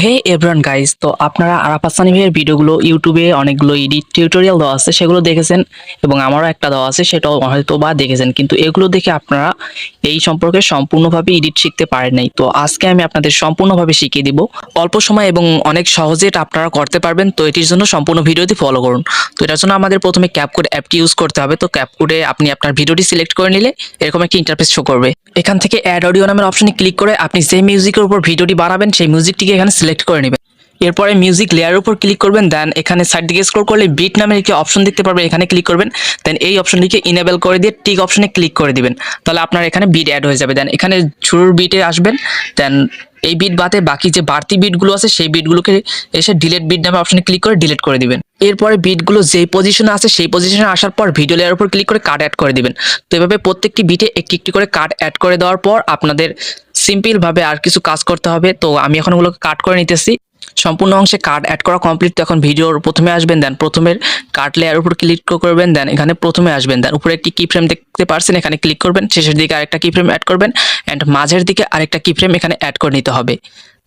হে everyone guys, তো আপনারা আরাফাত সানি ভাইয়ের ভিডিওগুলো ইউটিউবে অনেকগুলো এডিট টিউটোরিয়াল দেওয়া আছে, সেগুলো দেখেছেন এবং আমারও একটা দেওয়া আছে, সেটাও হয়তো বা দেখেছেন, কিন্তু এগুলো দেখে আপনারা এই সম্পর্কে সম্পূর্ণভাবে এডিট শিখতে পারেন নাই। তো আজকে আমি আপনাদের সম্পূর্ণভাবে শিখিয়ে দিব, অল্প সময় এবং অনেক সহজে এটা আপনারা করতে পারবেন। তো এটির জন্য সম্পূর্ণ ভিডিওটি ফলো করুন। তো এটার জন্য আমাদের প্রথমে ক্যাপকাট অ্যাপটি ইউজ করতে হবে। তো ক্যাপকাটে আপনি আপনার ভিডিওটি সিলেক্ট করে নিলে এরকম একটা ইন্টারফেস শো করবে। এখান থেকে অ্যাড অডিও নামের অপশনে ক্লিক করে আপনি যে মিউজিকের উপর ভিডিওটি বানাবেন সেই মিউজিকটিকে এখানে সিলেক্ট করে নেবেন। এরপরে মিউজিক লেয়ারের উপর ক্লিক করবেন, দেন এখানে সাইড দিকে স্ক্রল করলে বিট নামের একটি অপশন দেখতে পারবেন, এখানে ক্লিক করবেন। দেন এই অপশনটিকে ইনেবল করে দিয়ে টিক অপশনে ক্লিক করে দিবেন, তাহলে আপনার এখানে বিট অ্যাড হয়ে যাবে। দেন এখানে শুরুর বিটে আসবেন, দেন এই বিট বাদে বাকি যে বাড়তি বিটগুলো আছে সেই বিটগুলোকে এসে ডিলিট বিট নামে অপশনে ক্লিক করে ডিলিট করে দিবেন। এরপরে বিটগুলো যেই পজিশনে আছে সেই পজিশনে আসার পর ভিডিও লেয়ারের উপর ক্লিক করে কাট অ্যাড করে দিবেন। তো এভাবে প্রত্যেকটি বিটে একটি একটি করে কাট অ্যাড করে দেওয়ার পর আপনাদের সিম্পলভাবে আর কিছু কাজ করতে হবে। তো আমি এখন ওগুলোকে কাট করে নিতেছি। সম্পূর্ণ অংশে কাট অ্যাড করা কমপ্লিট। তো এখন ভিডিওর প্রথমে আসবেন, দেন প্রথমের কাট লেয়ার উপর ক্লিক করবেন, দেন এখানে প্রথমে আসবেন, দেন উপরে একটি কি ফ্রেম দেখতে পারছেন, এখানে ক্লিক করবেন। শেষের দিকে আরেকটা কি ফ্রেম অ্যাড করবেন অ্যান্ড মাঝের দিকে আরেকটা কি ফ্রেম এখানে অ্যাড করে নিতে হবে।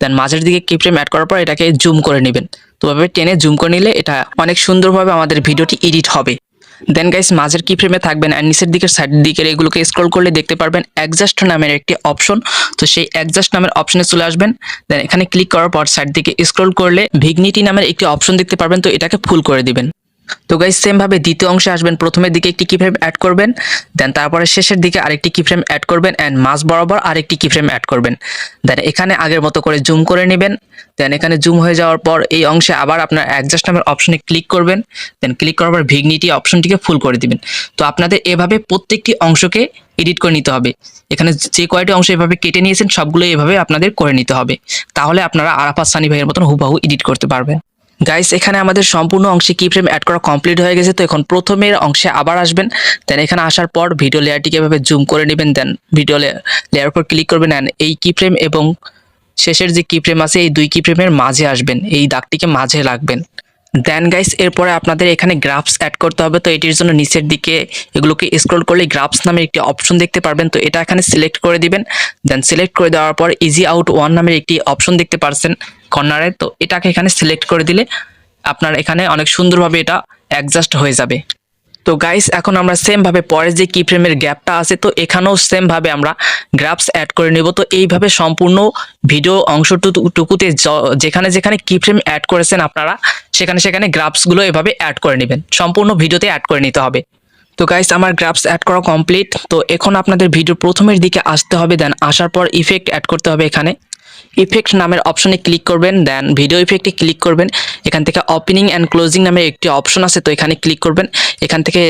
দেন মাঝের দিকে কি ফ্রেম অ্যাড করার পর এটাকে জুম করে নেবেন। তো ভাবে টেনে জুম করে নিলে এটা অনেক সুন্দরভাবে আমাদের ভিডিওটি এডিট হবে। দেন গাইস মাঝের কি ফ্রেমে থাকবেন আর নিচের দিকের সাইড দিকের এগুলোকে স্ক্রল করলে দেখতে পারবেন অ্যাডজাস্ট নামের একটি অপশন। তো সেই অ্যাডজাস্ট নামের অপশনে চলে আসবেন, দেন এখানে ক্লিক করার পর সাইড দিকে স্ক্রল করলে ভিগনিটি নামের একটি অপশন দেখতে পারবেন, তো এটাকে ফুল করে দিবেন। তো গাইস সেম ভাবে দ্বিতীয় অংশে আসবেন, প্রথমের দিকে একটি কি ফ্রেম অ্যাড করবেন, দেন তারপরে শেষের দিকে আরেকটি কি ফ্রেম অ্যাড করবেন এন্ড মাঝ বরাবর আরেকটি কি ফ্রেম অ্যাড করবেন। দেন এখানে আগের মতো করে জুম করে নেবেন। দেন এখানে জুম হয়ে যাওয়ার পর এই অংশে আবার আপনার অ্যাডজাস্ট নামের অপশনে ক্লিক করবেন, দেন ক্লিক করার পর ভিগনিটি অপশনটিকে ফুল করে দিবেন। তো আপনাদের এভাবে প্রত্যেকটি অংশকে এডিট করে নিতে হবে। এখানে যে কয়টি অংশ এভাবে কেটে নিয়েছেন সবগুলো এভাবে আপনাদের করে নিতে হবে, তাহলে আপনারা আরাফাত সানি ভাইয়ের মতন হুবহু এডিট করতে পারবেন। গাইস এখানে আমাদের সম্পূর্ণ অংশে কি ফ্রেম অ্যাড করা কমপ্লিট হয়ে গেছে। তো এখন প্রথমের অংশে আবার আসবেন, দেন এখানে আসার পর ভিডিও লেয়ারটিকে এভাবে জুম করে নেবেন, দেন ভিডিও লেয়ার উপর ক্লিক করবেন এন্ড এই কি ফ্রেম এবং শেষের যে কি ফ্রেম আছে এই দুই কি ফ্রেমের মাঝে আসবেন, এই দাগটিকে মাঝে রাখবেন। দেন গাইস এরপরে আপনাদের এখানে গ্রাফস অ্যাড করতে হবে। তো এটির জন্য নিচের দিকে এগুলোকে স্ক্রল করলে গ্রাফস নামের একটি অপশন দেখতে পারবেন, তো এটা এখানে সিলেক্ট করে দিবেন। দেন সিলেক্ট করে দেওয়ার পর ইজি আউট ওয়ান নামের একটি অপশন দেখতে পারছেন কর্নারে, তো এটাকে এখানে সিলেক্ট করে দিলে আপনার এখানে অনেক সুন্দরভাবে এটা অ্যাডজাস্ট হয়ে যাবে। তো গাইস এখন আমরা সেম ভাবে পরের যে কি ফ্রেমের গ্যাপটা আছে, তো এখানেও সেম ভাবে আমরা গ্রাফস অ্যাড করে নেব। তো এইভাবে সম্পূর্ণ ভিডিও অংশটুকুতে যেখানে যেখানে কি ফ্রেম অ্যাড করেছেন আপনারা সেখানে সেখানে গ্রাফসগুলো এভাবে অ্যাড করে নেবেন, সম্পূর্ণ ভিডিওতে অ্যাড করে নিতে হবে। তো গাইস আমার গ্রাফস অ্যাড করা কমপ্লিট। তো এখন আপনাদের ভিডিও প্রথমের দিকে আসতে হবে, দেন আসার পর ইফেক্ট অ্যাড করতে হবে। এখানে ইফেক্ট নামের অপশনে ক্লিক করবেন, দেন ভিডিও ইফেক্টে ক্লিক করবেন। এখান থেকে ওপেনিং অ্যান্ড ক্লোজিং নামের একটি অপশন আছে, তো এখানে ক্লিক করবেন। এখান থেকে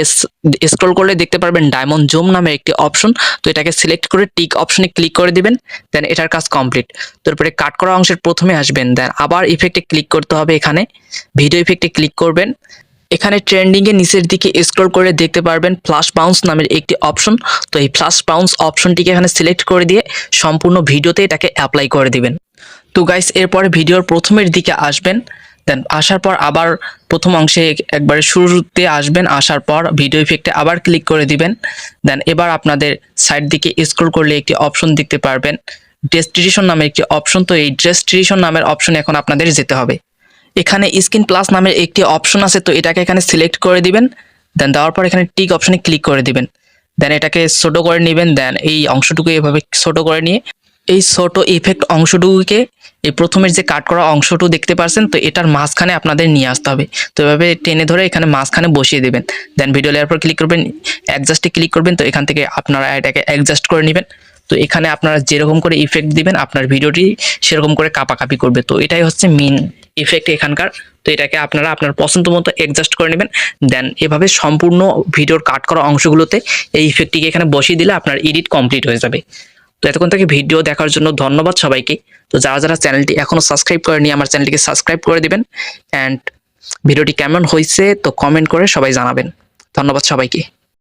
স্ক্রল করলে দেখতে পারবেন ডায়মন্ড জুম নামের একটি অপশন, তো এটাকে সিলেক্ট করে টিক অপশনে ক্লিক করে দিবেন। দেন এটার কাজ কমপ্লিট। তারপরে কাট করা অংশের প্রথমে আসবেন, দেন আবার ইফেক্টে ক্লিক করতে হবে। এখানে ভিডিও ইফেক্টে ক্লিক করবেন। এখানে ট্রেন্ডিং এর নিচের দিকে স্ক্রল করে দেখতে পারবেন ফ্ল্যাশ বাউন্স নামের একটি অপশন, তো এই ফ্ল্যাশ বাউন্স অপশনটিকে এখানে সিলেক্ট করে দিয়ে সম্পূর্ণ ভিডিওতে এটাকে অ্যাপ্লাই করে দিবেন। তো গাইস এরপরে ভিডিওর প্রথমের দিকে আসবেন, দেন আসার পর আবার প্রথম অংশে একবারে শুরুতে আসবেন, আসার পর ভিডিও ইফেক্টে আবার ক্লিক করে দিবেন। দেন এবার আপনাদের সাইড দিকে স্ক্রল করলে একটি অপশন দেখতে পারবেন ডেসক্রিপশন নামের একটি অপশন, তো এই ডেসক্রিপশন নামের অপশনে এখন আপনাদের যেতে হবে। এখানে স্ক্রিন প্লাস নামের একটি অপশন আছে, তো এটাকে এখানে সিলেক্ট করে দিবেন। দেন দেওয়ার পর এখানে টিক অপশনে ক্লিক করে দিবেন। দেন এটাকে ছোট করে নেবেন, দেন এই অংশটুকু এভাবে ছোট করে নিয়ে এই ছোট ইফেক্ট অংশটুকুকে এই প্রথমের যে কাট করা অংশটুকু দেখতে পাচ্ছেন, তো এটার মাঝখানে আপনাদের নিয়ে আসতে হবে। তো এভাবে টেনে ধরে এখানে মাঝখানে বসিয়ে দেবেন। দেন ভিডিও লেয়ার পর ক্লিক করবেন, অ্যাডজাস্টে ক্লিক করবেন। তো এখান থেকে আপনারা এটাকে অ্যাডজাস্ট করে নেবেন। তো এখানে আপনারা যেরকম করে ইফেক্ট দিবেন আপনার ভিডিওটি সেরকম করে কাপাকাপি করবে। তো এটাই হচ্ছে মেন ইফেক্ট এখানকার। তো এটাকে আপনারা আপনার পছন্দ মতো অ্যাডজাস্ট করে নেবেন। দেন এভাবে সম্পূর্ণ ভিডিওর কাট করা অংশগুলোতে এই ইফেক্টটিকে এখানে বসিয়ে দিলে আপনার এডিট কমপ্লিট হয়ে যাবে। তো এতক্ষণ থেকে ভিডিও দেখার জন্য ধন্যবাদ সবাইকে। তো যারা যারা চ্যানেলটি এখনো সাবস্ক্রাইব করেনি আমার চ্যানেলটিকে সাবস্ক্রাইব করে দিবেন অ্যান্ড ভিডিওটি কেমন হয়েছে তো কমেন্ট করে সবাই জানাবেন। ধন্যবাদ সবাইকে।